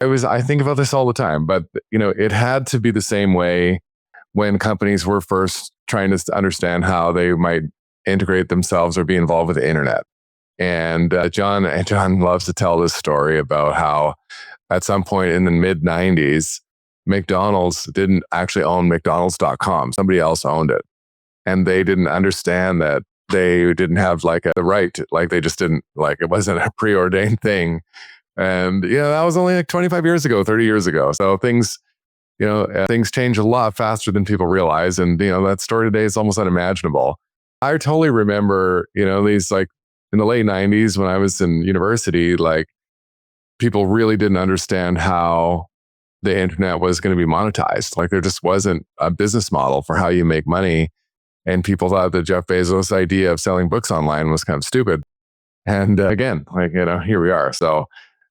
I think about this all the time, but it had to be the same way when companies were first trying to understand how they might integrate themselves or be involved with the internet. And John loves to tell this story about how at some point in the mid 90s, McDonald's didn't actually own McDonald's.com. Somebody else owned it. And they didn't understand that they didn't have the right, they just didn't, it wasn't a preordained thing. And, that was only 25 years ago, 30 years ago. So things change a lot faster than people realize. And, that story today is almost unimaginable. I totally remember, these in the late 90s when I was in university, people really didn't understand how the internet was going to be monetized. There just wasn't a business model for how you make money. And people thought that Jeff Bezos' idea of selling books online was kind of stupid. And again, here we are. So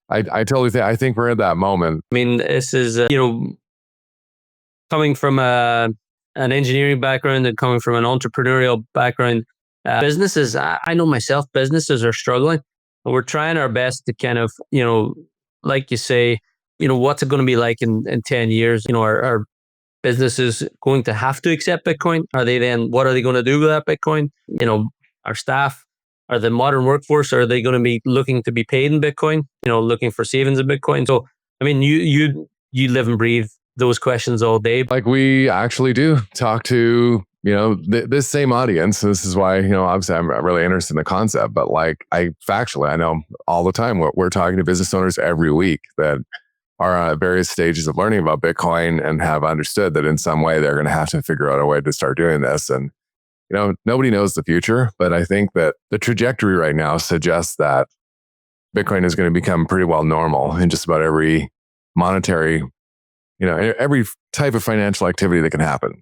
I totally think, we're at that moment. I mean, this is, coming from an engineering background and coming from an entrepreneurial background, businesses, I know myself, businesses are struggling. We're trying our best to kind of, like you say, what's it going to be like in 10 years? Are businesses going to have to accept Bitcoin? What are they going to do with that Bitcoin? Our staff, are the modern workforce, are they going to be looking to be paid in Bitcoin? Looking for savings in Bitcoin? So, I mean, you live and breathe those questions all day. We actually do talk to, this same audience. This is why, obviously I'm really interested in the concept, but I know all the time we're talking to business owners every week that are at various stages of learning about Bitcoin and have understood that in some way they're going to have to figure out a way to start doing this. And, nobody knows the future, but I think that the trajectory right now suggests that Bitcoin is going to become pretty well normal in just about every monetary, every type of financial activity that can happen.